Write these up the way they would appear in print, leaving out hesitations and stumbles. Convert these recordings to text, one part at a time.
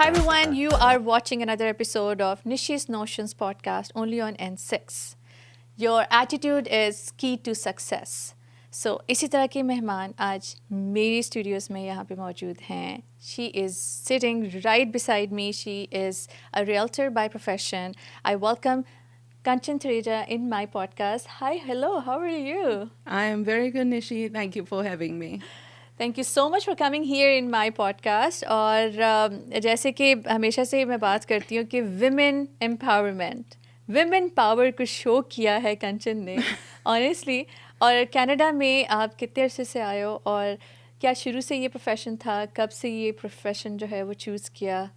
everyone. You are watching another episode of Nishi's Notions podcast only on N6. Your attitude is key to success. So, इसी तरह के मेहमान आज मेरी Studios में यहाँ पे मौजूद हैं. She is sitting right beside me. She is a realtor by profession. I welcome Kanchan Thareja in my podcast. Hi, hello, how are you? I am very good, Nishi. Thank you for having me. Thank you so much for coming here in my podcast. और जैसे कि हमेशा से मैं बात करती हूँ कि women empowerment, women power को शो किया है कंचन ने honestly. और कनाडा में आप कितने अरसे से आए हो और क्या शुरू से ये प्रोफेशन था, कब से ये प्रोफेशन जो है वो चूज़ किया?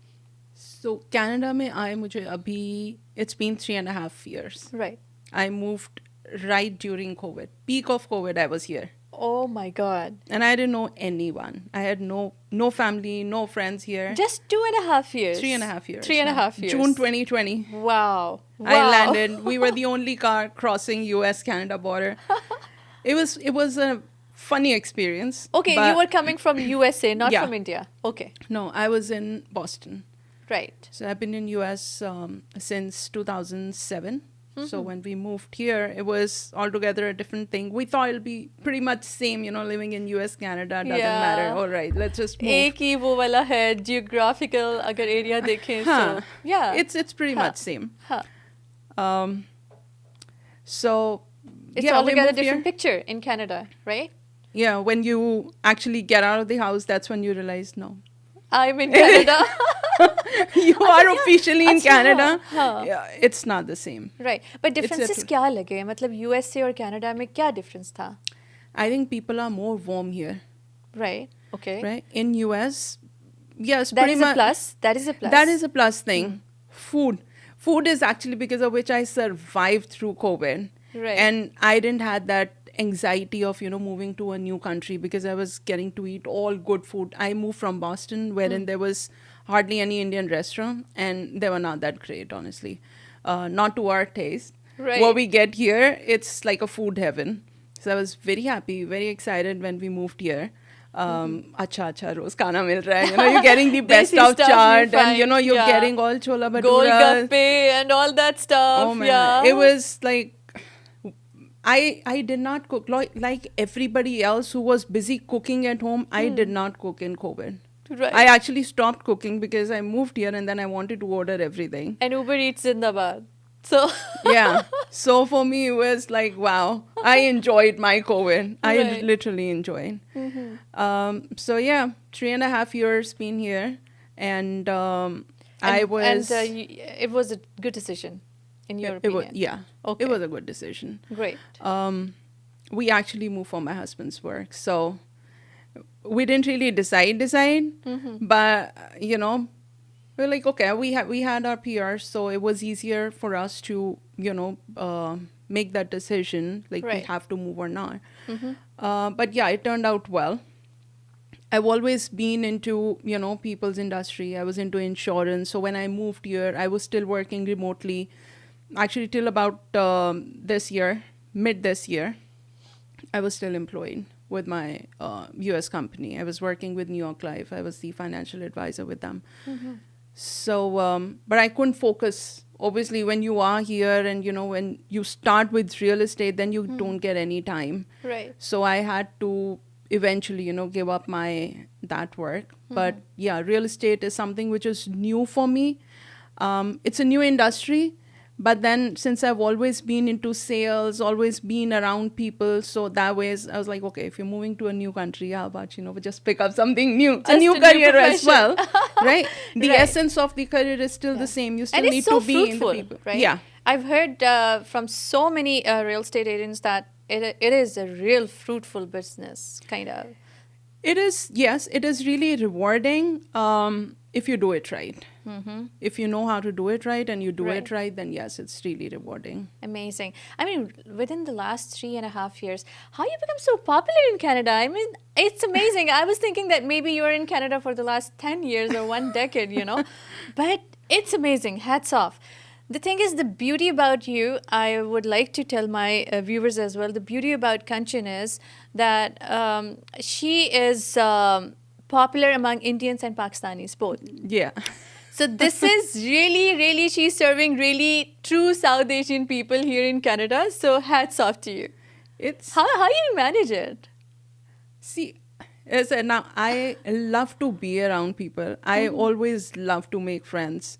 So Canada में आए मुझे अभी it's been 3.5 years. Right. I moved right during COVID. Peak of COVID, I was here. Oh my God. And I didn't know anyone. I had no family, no friends here. Just 2.5 years. 3.5 years. 3.5 years. June 2020. Wow. I landed. We were the only car crossing US-Canada border. It was a funny experience. Okay, you were coming from USA, not Yeah. from India. Okay. No, I was in Boston. Right. So I've been in US since 2007. So when we moved here, it was altogether a different thing. We thought it'll be pretty much same, living in US, Canada, doesn't matter. All right, let's just move. एक ही वो वाला है geographical अगर area देखें Huh. so yeah. It's pretty much same. Huh. So It's yeah, we altogether moved different here. picture in Canada, right? Yeah, when you actually get out of the house, that's when you realize, no. I'm in Canada. You are officially in अच्छा, Canada. हाँ. Yeah, it's not the same. Right. But differences It's a- क्या लगे? मतलब USA और Canada में क्या difference था? I think people are more warm here, Right. Okay. right? In US, yes, That pretty is a much. plus. That is a plus. That is a plus thing. Food is actually because of which I survived through COVID. Right. And I didn't have that anxiety of, moving to a new country because I was getting to eat all good food. I moved from Boston wherein there was hardly any Indian restaurant and they were not that great, honestly. Not to our taste. Right. What we get here, it's like a food heaven. So I was very happy, very excited when we moved here. Acha roz khana mil raha hai. You're getting the best Desi of stuff you chaat and find, you're yeah. getting all chola bhatura. Golgappe and all that stuff. Oh man, yeah. it was like I did not cook like everybody else who was busy cooking at home. I did not cook in COVID. Right. I actually stopped cooking because I moved here and then I wanted to order everything. And Uber Eats Zindabad. So Yeah. So for me, it was like, wow, I enjoyed my COVID. I Right. literally enjoyed. So yeah, 3.5 years been here. And I was... it was a good decision in your it was, opinion. yeah, Okay. it was a good decision. Great. We actually moved for my husband's work. So we didn't really decide, but we're like, okay, we had our PRs, so it was easier for us to make that decision, like we Right. have to move or not. But yeah, it turned out well. I've always been into people's industry. I was into insurance. So when I moved here, I was still working remotely. Actually, till about mid this year, I was still employed with my US company. I was working with New York Life. I was the financial advisor with them. So, but I couldn't focus. Obviously, when you are here and, when you start with real estate, then you don't get any time. Right. So I had to eventually, give up that work. But yeah, real estate is something which is new for me. It's a new industry. But then since I've always been into sales, always been around people, so that way I was like, okay, if you're moving to a new country, how about, just pick up something new. It's a Just new a new career as well, profession. right? The Right. essence of the career is still the same. You still And it's need so to be in the fruitful, people. right? Yeah. I've heard from so many real estate agents that it is a real fruitful business, kind of. It is, yes, it is really rewarding if you do it right. If you know how to do it right and you do Right. it right, then yes, it's really rewarding. Amazing. I mean, within the last 3.5 years, how you become so popular in Canada? I mean, it's amazing. I was thinking that maybe you were in Canada for the last 10 years or one decade, But it's amazing. Hats off. The thing is, the beauty about you, I would like to tell my viewers as well, the beauty about Kanchan is that she is popular among Indians and Pakistanis, both. Yeah. So this is really, really, she's serving really true South Asian people here in Canada. So hats off to you. It's How you manage it? See, as I, now I love to be around people. I always love to make friends.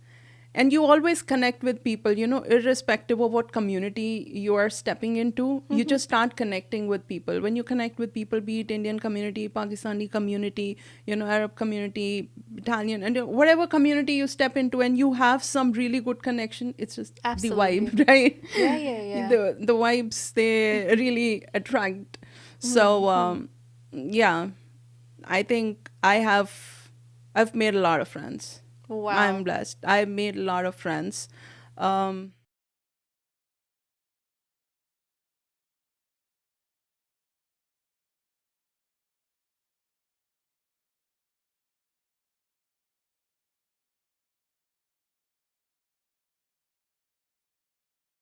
And you always connect with people, irrespective of what community you are stepping into, you just start connecting with people. When you connect with people, be it Indian community, Pakistani community, Arab community, Italian, and whatever community you step into and you have some really good connection, it's just Absolutely. the vibe, right? Yeah. The vibes, they really attract. So, yeah, I think I've made a lot of friends. Wow. I'm blessed. I've made a lot of friends.